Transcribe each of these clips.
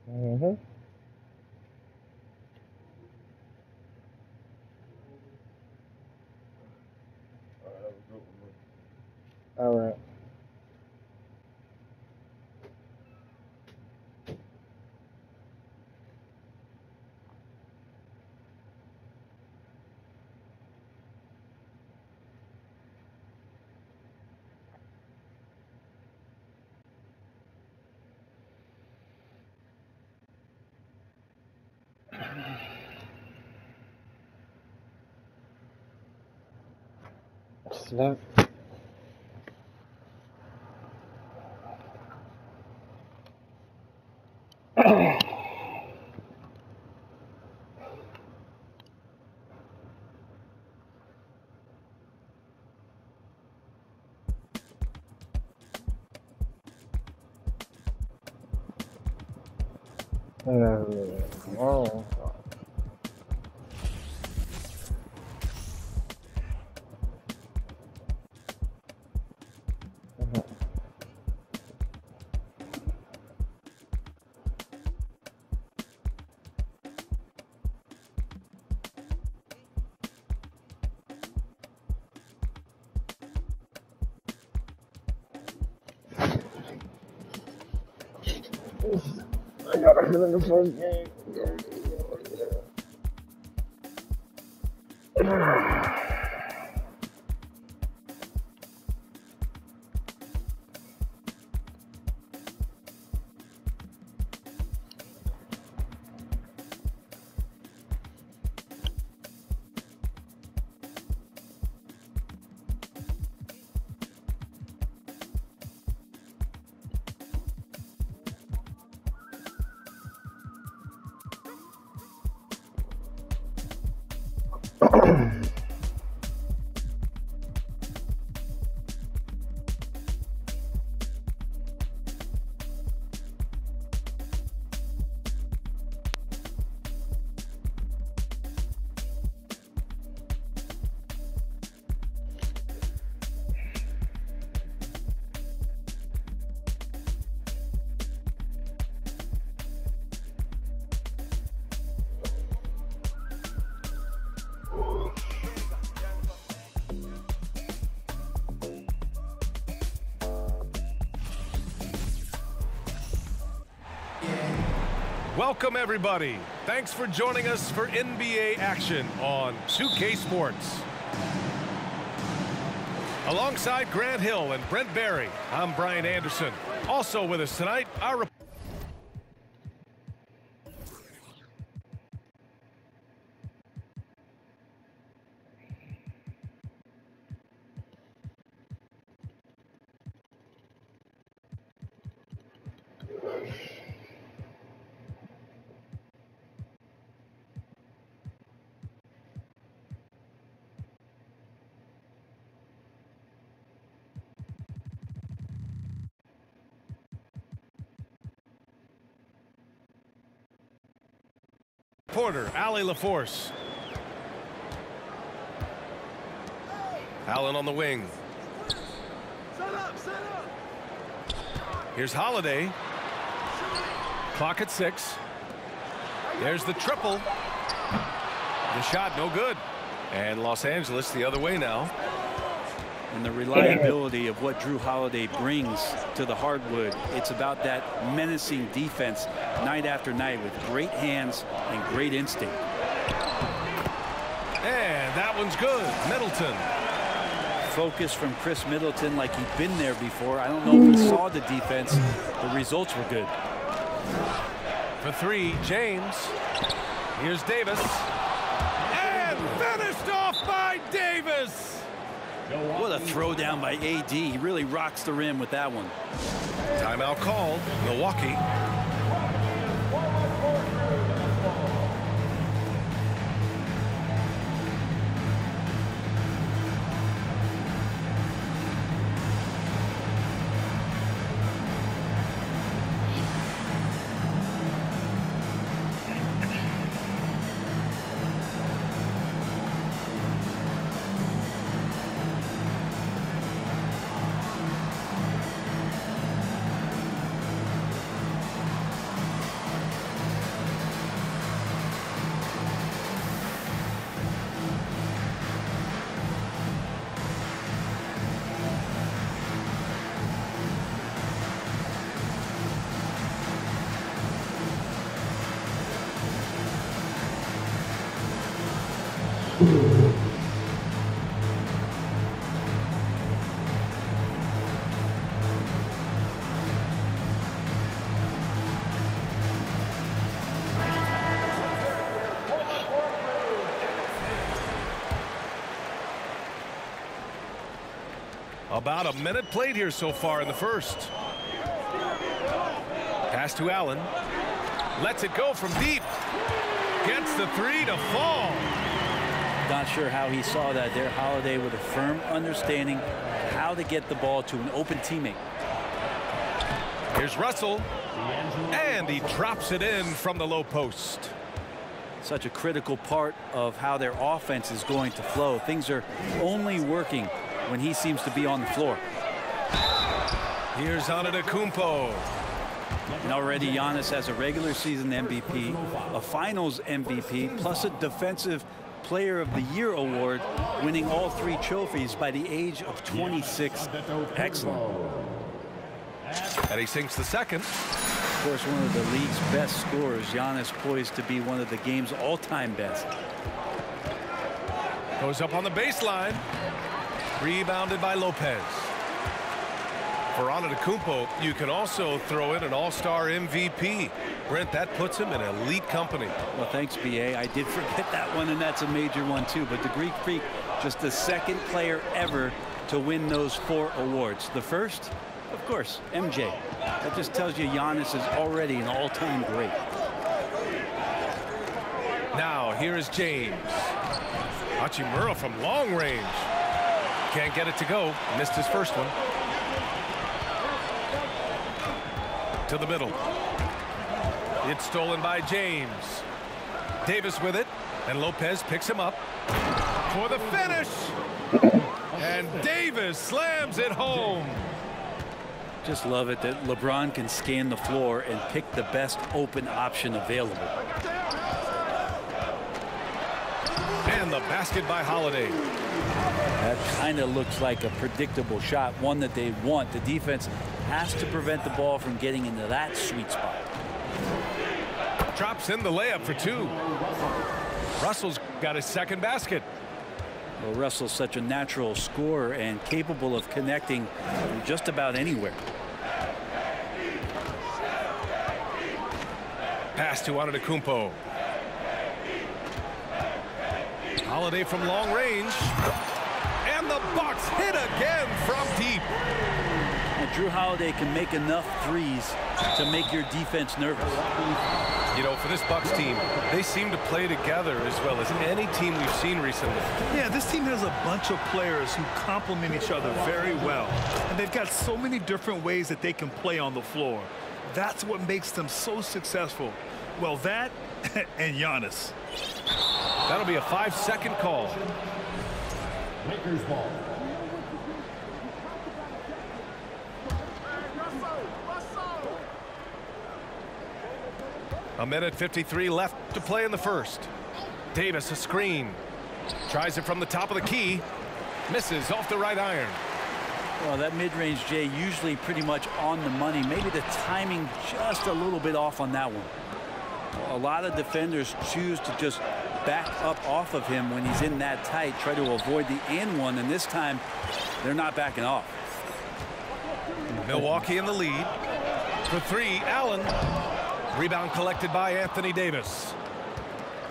Mm-hmm. All right. Snap. Oh. I got a hit in the first game. Welcome, everybody. Thanks for joining us for NBA action on 2K Sports. Alongside Grant Hill and Brent Barry, I'm Brian Anderson. Also with us tonight, our reporter, Allie LaForce. Allen on the wing. Here's Holiday. Clock at 6. There's the triple. The shot no good. And Los Angeles the other way now. And the reliability of what Drew Holiday brings to the hardwood. It's about that menacing defense night after night with great hands and great instinct. And that one's good. Middleton. Focus from Chris Middleton like he'd been there before. I don't know if he saw the defense. The results were good. For 3, James. Here's Davis. And finished off by Davis. What a throw down by AD. He really rocks the rim with that one. Timeout called. Milwaukee. About a minute played here so far in the first. Pass to Allen. Lets it go from deep. Gets the three to fall. Not sure how he saw that there. Holiday with a firm understanding of how to get the ball to an open teammate. Here's Russell. And he drops it in from the low post. Such a critical part of how their offense is going to flow. Things are only working when he seems to be on the floor. Here's Antetokounmpo. And already Giannis has a regular season MVP, a finals MVP, plus a defensive player of the year award, winning all 3 trophies by the age of 26. Excellent. And he sinks the second. Of course, one of the league's best scorers. Giannis poised to be one of the game's all-time best. Goes up on the baseline. Rebounded by Lopez. For Antetokounmpo, you can also throw in an all-star MVP. Brent, that puts him in elite company. Well, thanks, B.A. I did forget that one, and that's a major one, too. But the Greek Freak, just the second player ever to win those 4 awards. The first, of course, MJ. That just tells you Giannis is already an all-time great. Now, here is James. Hachimura from long range. Can't get it to go. Missed his first one. To the middle. It's stolen by James. Davis with it. And Lopez picks him up for the finish. And Davis slams it home. Just love it that LeBron can scan the floor and pick the best open option available. And the basket by Holiday. That kind of looks like a predictable shot, one that they want. The defense has to prevent the ball from getting into that sweet spot. Drops in the layup for 2. Russell's got his second basket. Well, Russell's such a natural scorer and capable of connecting from just about anywhere. Pass to Antetokounmpo. Holiday from long range. And the Bucks hit again from deep. And Drew Holiday can make enough threes to make your defense nervous. You know, for this Bucks team, they seem to play together as well as any team we've seen recently. Yeah, this team has a bunch of players who complement each other very well. And they've got so many different ways that they can play on the floor. That's what makes them so successful. Well, that and Giannis. That'll be a 5-second call. Lakers ball. A minute 53 left to play in the first. Davis a screen. Tries it from the top of the key. Misses off the right iron. Well, that mid-range, Jay, usually pretty much on the money. Maybe the timing just a little bit off on that one. A lot of defenders choose to just back up off of him when he's in that tight, try to avoid the and one, and this time they're not backing off. Milwaukee in the lead. For 3, Allen. Rebound collected by Anthony Davis.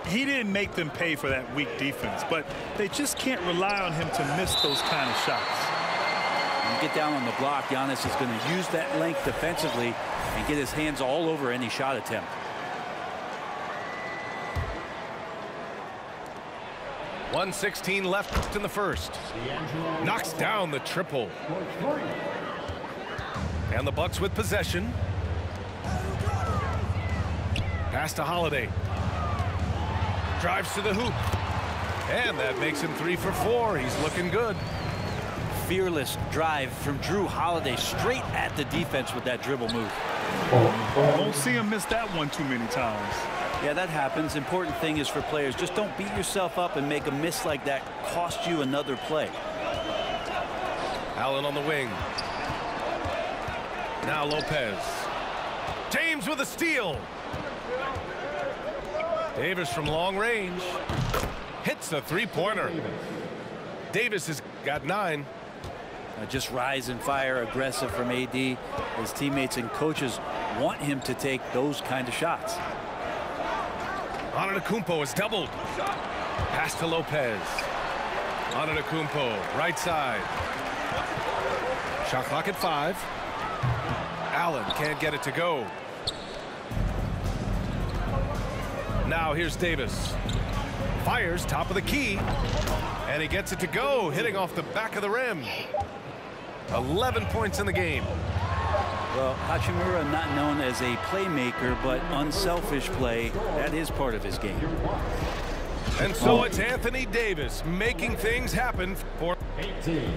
He didn't make them pay for that weak defense, but they just can't rely on him to miss those kind of shots. When you get down on the block, Giannis is going to use that length defensively and get his hands all over any shot attempt. .116 left in the first. Knocks down the triple. And the Bucks with possession. Pass to Holiday. Drives to the hoop. And that makes him 3 for 4. He's looking good. Fearless drive from Drew Holiday straight at the defense with that dribble move. Won't see him miss that one too many times. Yeah, that happens. Important thing is for players, just don't beat yourself up and make a miss like that cost you another play. Allen on the wing. Now Lopez. James with a steal. Davis from long range. hits the three-pointer. Davis has got 9. Just rise and fire, aggressive from AD. His teammates and coaches want him to take those kind of shots. Antetokounmpo is doubled. Pass to Lopez. Antetokounmpo, right side. Shot clock at 5. Allen can't get it to go. Now here's Davis. Fires top of the key. And he gets it to go, hitting off the back of the rim. 11 points in the game. Well, Hachimura not known as a playmaker, but unselfish play. That is part of his game. And so it's Anthony Davis making things happen for 18.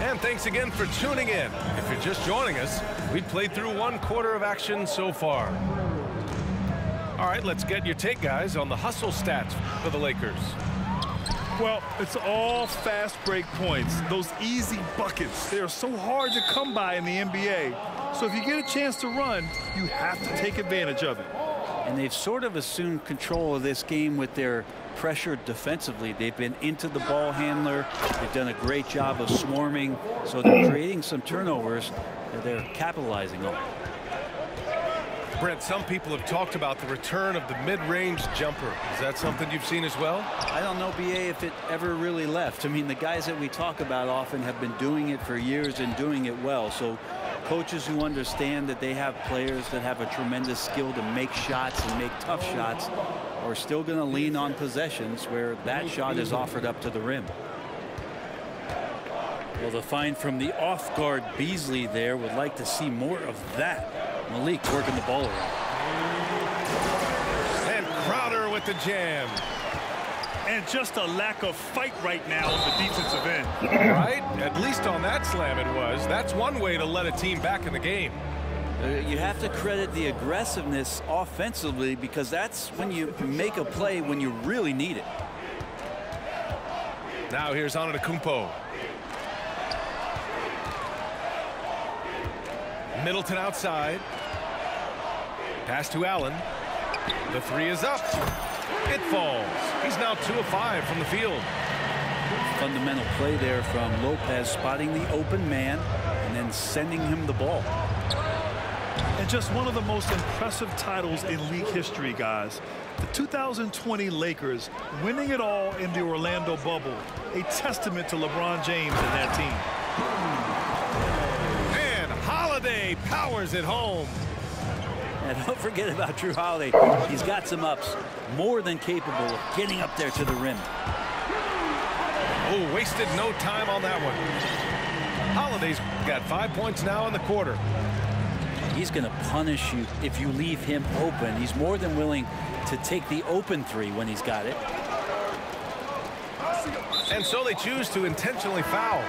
And thanks again for tuning in. If you're just joining us, we've played through 1 quarter of action so far. All right, let's get your take, guys, on the hustle stats for the Lakers. Well, it's all fast break points. Those easy buckets. They are so hard to come by in the NBA. So if you get a chance to run, you have to take advantage of it. And they've sort of assumed control of this game with their pressure defensively. They've been into the ball handler. They've done a great job of swarming. So they're creating some turnovers that they're capitalizing on. Brent, some people have talked about the return of the mid-range jumper. Is that something you've seen as well? I don't know, BA, if it ever really left. I mean, the guys that we talk about often have been doing it for years and doing it well. So coaches who understand that they have players that have a tremendous skill to make shots and make tough shots are still going to lean on possessions where that shot is offered up to the rim. Well, the find from the off-guard Beasley there, would like to see more of that. Malik working the ball around. And Crowder with the jam. And just a lack of fight right now on the defensive end. Right? At least on that slam it was. That's one way to let a team back in the game. You have to credit the aggressiveness offensively, because that's when you make a play when you really need it. Now here's Antetokounmpo. Middleton outside. Pass to Allen. The 3 is up. It falls. He's now 2 of 5 from the field. Fundamental play there from Lopez, spotting the open man and then sending him the ball. And just one of the most impressive titles in league history, guys. The 2020 Lakers winning it all in the Orlando bubble. A testament to LeBron James and that team. Holiday powers it home. And don't forget about Drew Holiday. He's got some ups, more than capable of getting up there to the rim. Oh, wasted no time on that one. Holiday's got 5 points now in the quarter. He's going to punish you if you leave him open. He's more than willing to take the open 3 when he's got it. And so they choose to intentionally foul.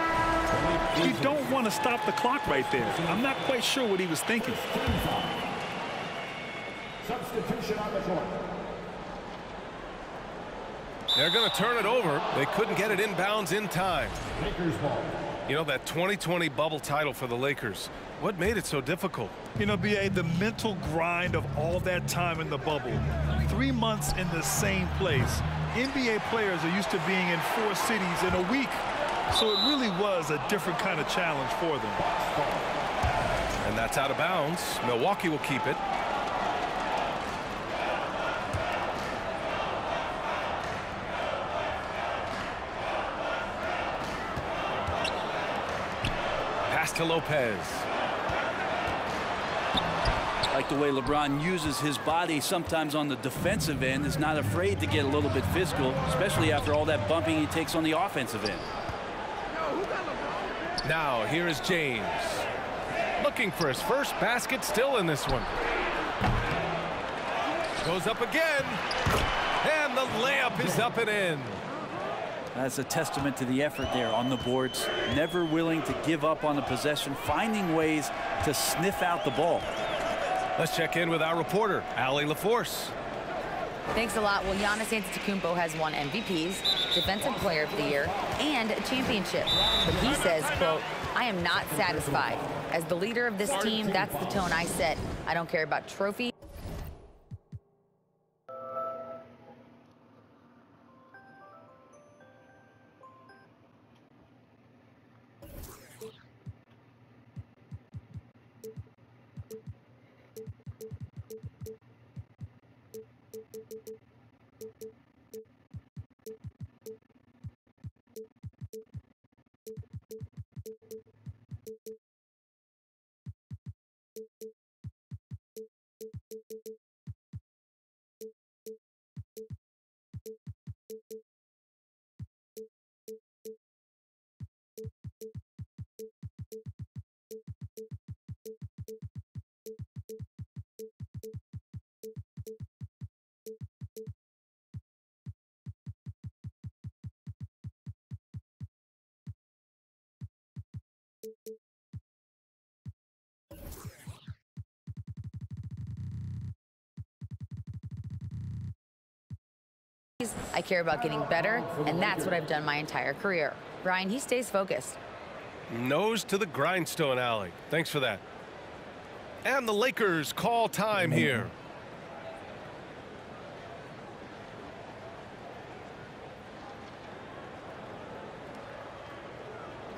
You don't want to stop the clock right there. I'm not quite sure what he was thinking. Substitution on the court. They're going to turn it over. They couldn't get it inbounds in time. Lakers ball. You know, that 2020 bubble title for the Lakers, what made it so difficult? You know, BA, the mental grind of all that time in the bubble. 3 months in the same place. NBA players are used to being in 4 cities in a week. So it really was a different kind of challenge for them. And that's out of bounds. Milwaukee will keep it. Pass to Lopez. Like the way LeBron uses his body sometimes on the defensive end, is not afraid to get a little bit physical, especially after all that bumping he takes on the offensive end. Now here is James, looking for his first basket, still in this one. Goes up again, and the layup is up and in. That's a testament to the effort there on the boards. Never willing to give up on the possession, finding ways to sniff out the ball. Let's check in with our reporter, Allie LaForce. Thanks a lot. Well, Giannis Antetokounmpo has won MVPs, Defensive Player of the Year, and a championship. But he says, quote, "I am not satisfied. As the leader of this team, that's the tone I set. I don't care about trophies I care about getting better, and that's what I've done my entire career. Brian, he stays focused. Nose to the grindstone, Allie. Thanks for that. And the Lakers call time here.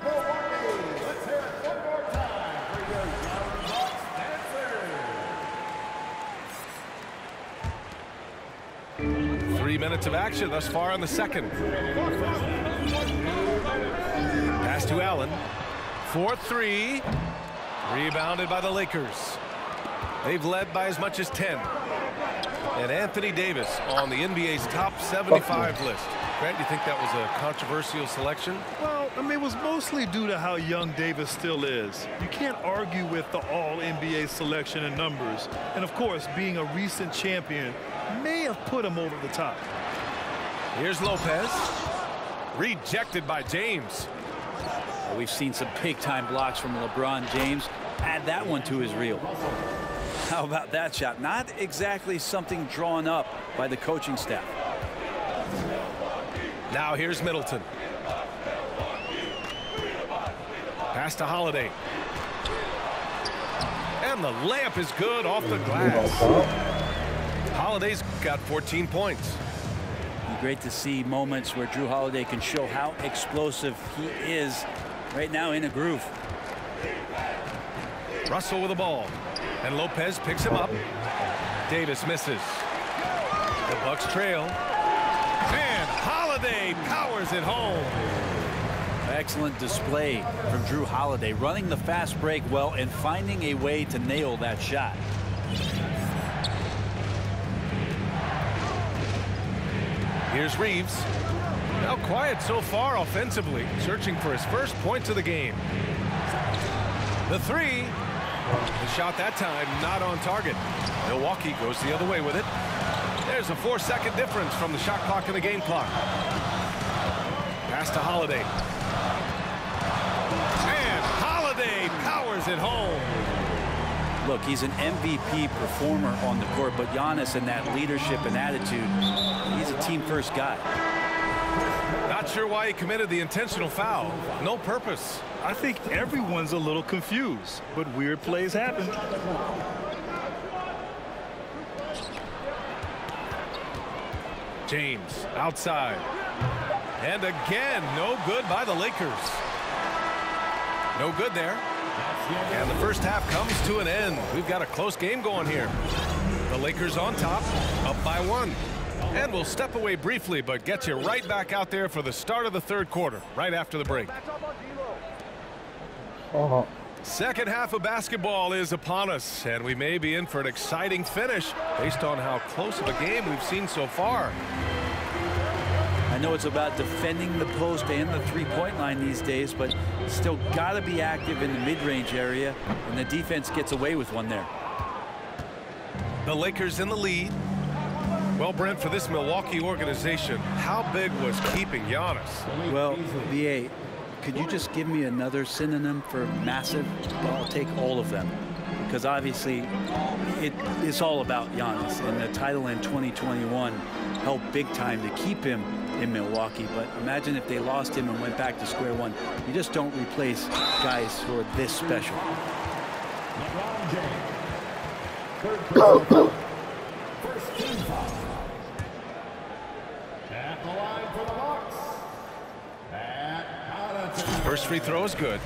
Let's hear it one more time for your young Bucks dancers. 3 minutes of action thus far in the second. Pass to Allen. 4-3. Rebounded by the Lakers. They've led by as much as 10. And Anthony Davis on the NBA's top 75 list. Grant, you think that was a controversial selection? Well, I mean, it was mostly due to how young Davis still is. You can't argue with the all-NBA selection and numbers. And, of course, being a recent champion may have put him over the top. Here's Lopez. Rejected by James. We've seen some big-time blocks from LeBron James. Add that one to his reel. How about that shot? Not exactly something drawn up by the coaching staff. Now here's Middleton. Pass to Holiday. And the layup is good off the glass. Holiday's got 14 points. Great to see moments where Drew Holiday can show how explosive he is right now in a groove. Russell with the ball. And Lopez picks him up. Davis misses. The Bucks trail. And Holiday powers it home. Excellent display from Drew Holiday, running the fast break well and finding a way to nail that shot. Here's Reeves. Now quiet so far offensively, searching for his first points of the game. The three. The shot that time not on target. Milwaukee goes the other way with it. There's a 4-second difference from the shot clock and the game clock. Pass to Holiday. And Holiday powers it home. Look, he's an MVP performer on the court, but Giannis in that leadership and attitude, he's a team-first guy. Not sure why he committed the intentional foul. No purpose. I think everyone's a little confused, but weird plays happen. James outside. And again, no good by the Lakers. No good there. And the first half comes to an end. We've got a close game going here. The Lakers on top, up by 1. And we'll step away briefly, but get you right back out there for the start of the third quarter, right after the break. Second half of basketball is upon us, and we may be in for an exciting finish based on how close of a game we've seen so far. I know it's about defending the post and the three-point line these days, but still got to be active in the mid-range area, and the defense gets away with one there. The Lakers in the lead. Well, Brent, for this Milwaukee organization, how big was keeping Giannis? Well, BA, could you just give me another synonym for massive? Well, I'll take all of them, because obviously it's all about Giannis, and the title in 2021 helped big time to keep him in Milwaukee. But imagine if they lost him and went back to square one. You just don't replace guys who are this special. First team foul. At the line for the Bucks. First free throw is good.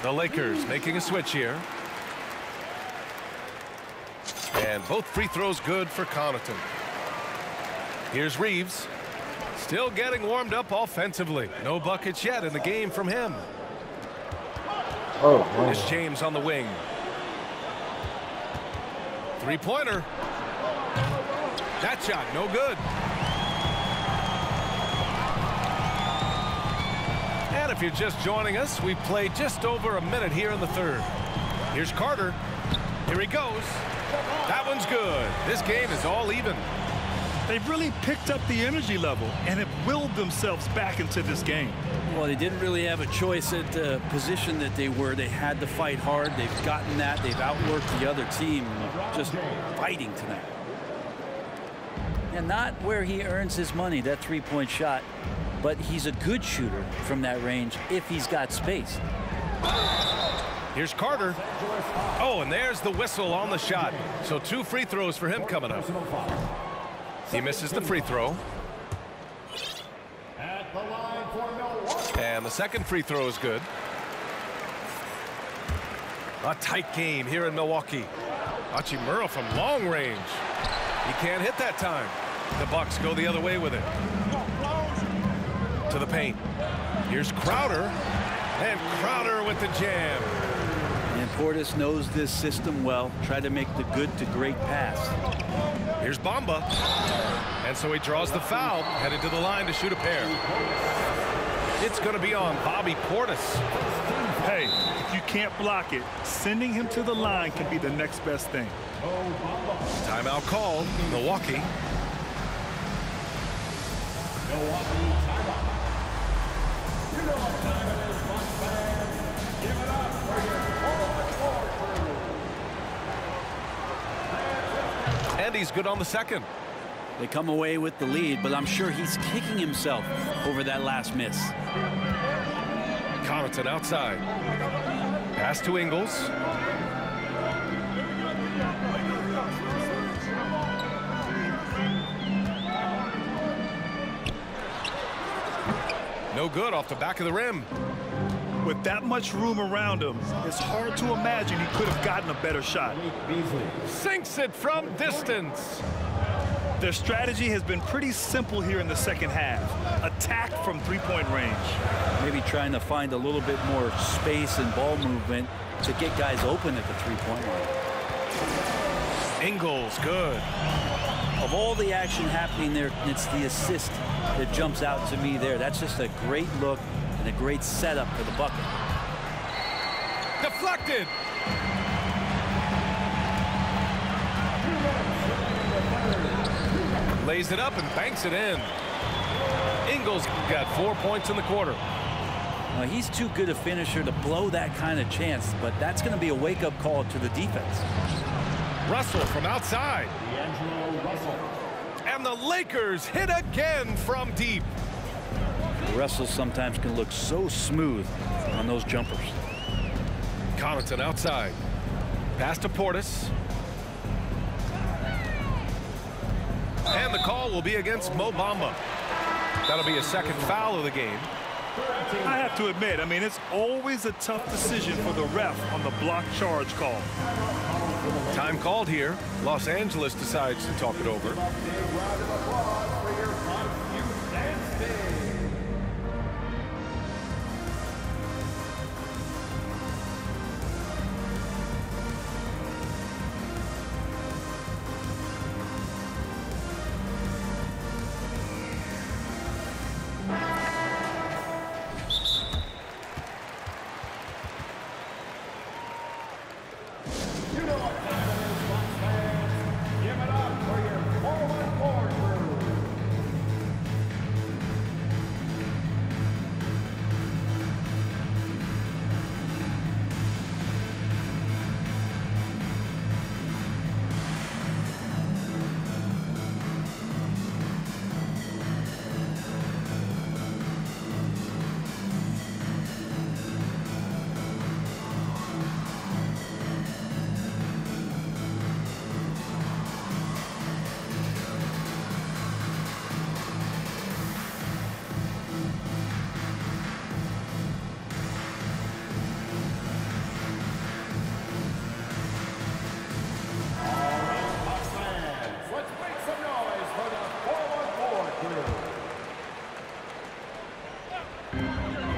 The Lakers making a switch here. And both free throws good for Connaughton. Here's Reeves. Still getting warmed up offensively. No buckets yet in the game from him. Here's James on the wing. Three-pointer. That shot, no good. And if you're just joining us, we've played just over a minute here in the third. Here's Carter. Here he goes. That one's good. This game is all even. They've really picked up the energy level and have willed themselves back into this game. Well, they didn't really have a choice at the position that they were. They had to fight hard. They've gotten that. They've outworked the other team, just fighting tonight. And not where he earns his money, that three-point shot, but he's a good shooter from that range if he's got space. Here's Carter. Oh, and there's the whistle on the shot. So 2 free throws for him coming up. He misses the free throw. At the line for Milwaukee. And the second free throw is good. A tight game here in Milwaukee. Hachimura from long range. He can't hit that time. The Bucks go the other way with it. To the paint. Here's Crowder. And Crowder with the jam. And Portis knows this system well. Try to make the good to great pass. Here's Bamba. And so he draws the foul, headed to the line to shoot a pair. It's going to be on Bobby Portis. Hey, if you can't block it, sending him to the line can be the next best thing. Timeout called. Milwaukee. Milwaukee timeout. You know what time it is, Bucks fans. Give it up for your forward crew. And he's good on the second. They come away with the lead, but I'm sure he's kicking himself over that last miss. Connaughton outside. Pass to Ingles. No good off the back of the rim. With that much room around him, it's hard to imagine he could have gotten a better shot. Sinks it from distance. Their strategy has been pretty simple here in the second half. Attack from three-point range. Maybe trying to find a little bit more space and ball movement to get guys open at the three-point line. Ingles, good. Of all the action happening there, it's the assist that jumps out to me there. That's just a great look and a great setup for the bucket. Deflected. Lays it up and banks it in. Ingles got 4 points in the quarter. He's too good a finisher to blow that kind of chance, but that's going to be a wake-up call to the defense. Russell from outside. And the Lakers hit again from deep. Russell sometimes can look so smooth on those jumpers. Connaughton outside. Pass to Portis. And the call will be against Mo Bamba. That'll be a second foul of the game. I have to admit, I mean, it's always a tough decision for the ref on the block charge call. Time called here. Los Angeles decides to talk it over.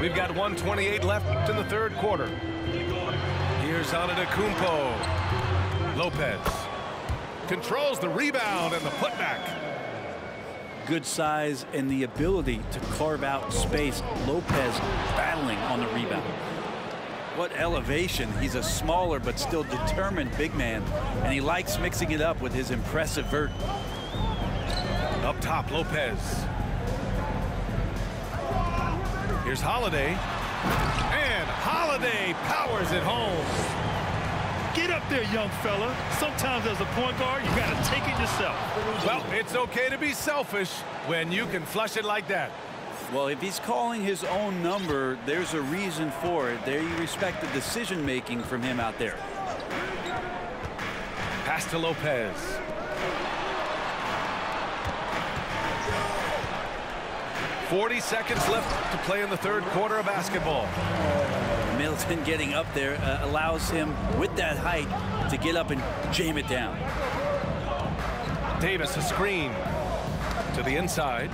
We've got 1:28 left in the third quarter. Here's Antetokounmpo. Lopez controls the rebound and the putback. Good size and the ability to carve out space. Lopez battling on the rebound. What elevation. He's a smaller but still determined big man, and he likes mixing it up with his impressive vert. Up top, Lopez. Here's Holiday. And Holiday powers it home. Get up there, young fella. Sometimes as a point guard, you got to take it yourself. Well, it's okay to be selfish when you can flush it like that. Well, if he's calling his own number, there's a reason for it. There you respect the decision-making from him out there. Pass to Lopez. "40 seconds left to play in the third quarter of basketball." Middleton getting up there allows him, with that height, to get up and jam it down. Davis, a screen to the inside.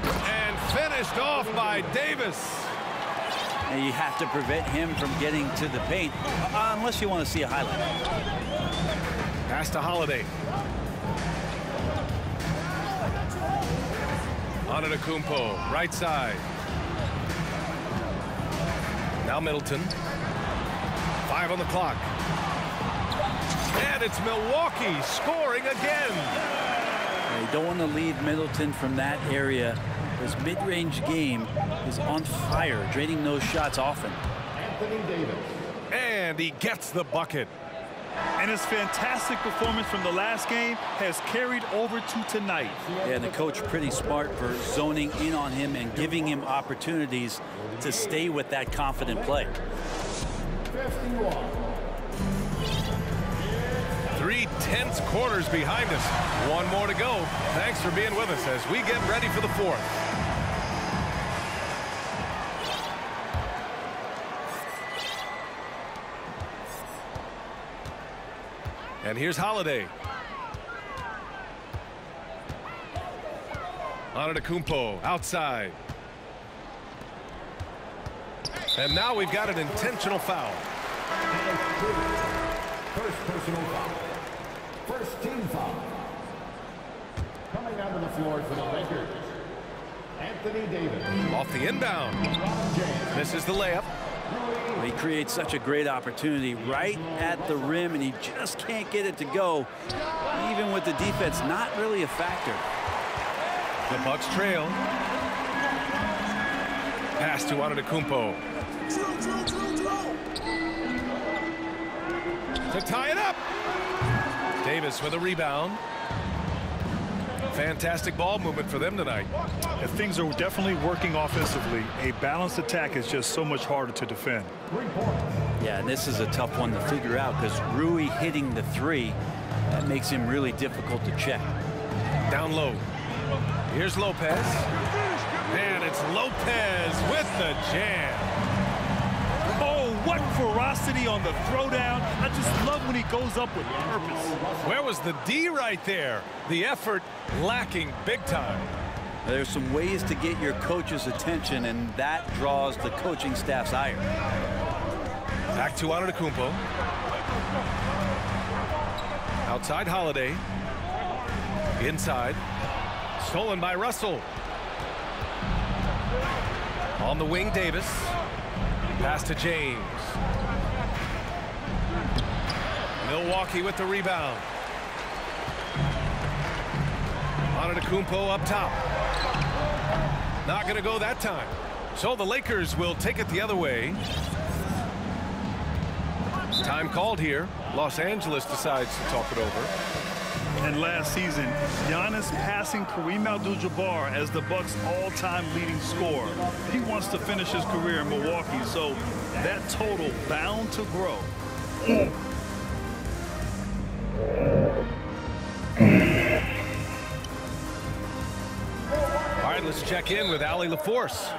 And finished off by Davis. And you have to prevent him from getting to the paint, unless you want to see a highlight. Pass to Holiday. Antetokounmpo, right side. Now Middleton. 5 on the clock. And it's Milwaukee scoring again. You don't want to leave Middleton from that area. His mid-range game is on fire, draining those shots often. Anthony Davis. And he gets the bucket. And his fantastic performance from the last game has carried over to tonight. Yeah, and the coach pretty smart for zoning in on him and giving him opportunities to stay with that confident play. 51. 3 tense quarters behind us. One more to go. Thanks for being with us as we get ready for the fourth. And here's Holiday. Antetokounmpo outside. And now we've got an intentional foul. First personal foul. First team foul. Coming onto the floor for the Lakers, Anthony Davis. Off the inbound. Misses the layup. He creates such a great opportunity right at the rim, and he just can't get it to go. Even with the defense, not really a factor. The Bucks trail. Pass to Antetokounmpo. To tie it up. Davis with a rebound. Fantastic ball movement for them tonight. If things are definitely working offensively, a balanced attack is just so much harder to defend. Yeah, and this is a tough one to figure out because Rui hitting the three, that makes him really difficult to check. Down low. Here's Lopez. And it's Lopez with the jam. Oh, what ferocity on the throwdown. I just love when he goes up with purpose. Where was the D right there? The effort lacking big time. There's some ways to get your coach's attention, and that draws the coaching staff's ire. Back to Antetokounmpo. Outside Holiday. Inside. Stolen by Russell. On the wing, Davis. Pass to James. Milwaukee with the rebound. Antetokounmpo up top. Not going to go that time. So the Lakers will take it the other way. Time called here. Los Angeles decides to talk it over. And last season, Giannis passing Kareem Abdul-Jabbar as the Bucks' all-time leading scorer. He wants to finish his career in Milwaukee, so that total bound to grow. All right, let's check in with Allie LaForce.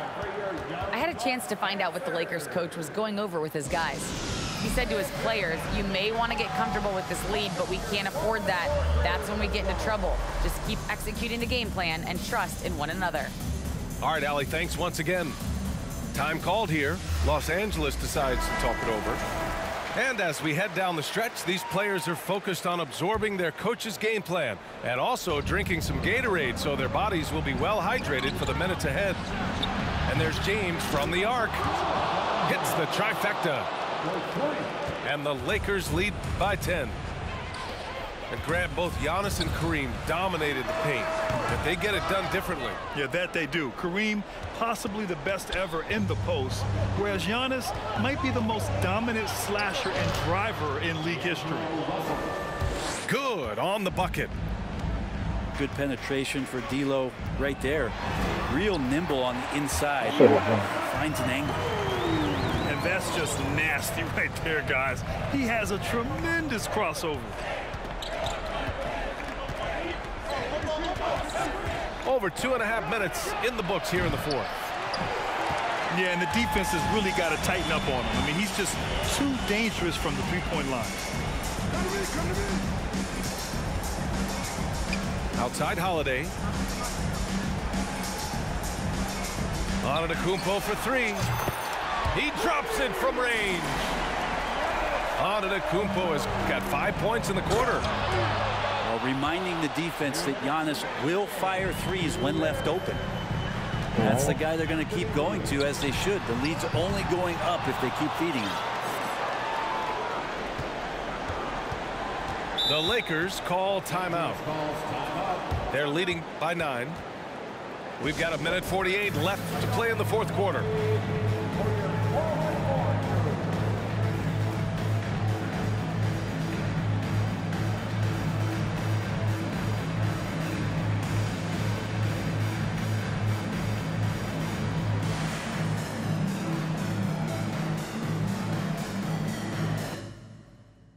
I had a chance to find out what the Lakers coach was going over with his guys. He said to his players, you may want to get comfortable with this lead, but we can't afford that. That's when we get into trouble. Just keep executing the game plan and trust in one another. All right, Allie, thanks once again. Time called here. Los Angeles decides to talk it over. And as we head down the stretch, these players are focused on absorbing their coach's game plan and also drinking some Gatorade so their bodies will be well hydrated for the minutes ahead. And there's James from the arc. Hits the trifecta. And the Lakers lead by 10. And Grant, both Giannis and Kareem dominated the paint, but they get it done differently. Yeah, that they do. Kareem, possibly the best ever in the post, whereas Giannis might be the most dominant slasher and driver in league history. Good on the bucket. Good penetration for D'Lo right there. Real nimble on the inside. Finds an angle. And that's just nasty right there, guys. He has a tremendous crossover. Over 2.5 minutes in the books here in the fourth. Yeah, and the defense has really got to tighten up on him. I mean, he's just too dangerous from the three-point line. Outside Holiday. Antetokounmpo for three. He drops it from range. Antetokounmpo has got 5 points in the quarter. Well, reminding the defense that Giannis will fire threes when left open. That's the guy they're going to keep going to, as they should. The lead's only going up if they keep feeding him. The Lakers call timeout. They're leading by 9. We've got 1:48 left to play in the fourth quarter.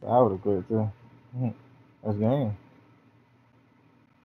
I would have quit too. That's game.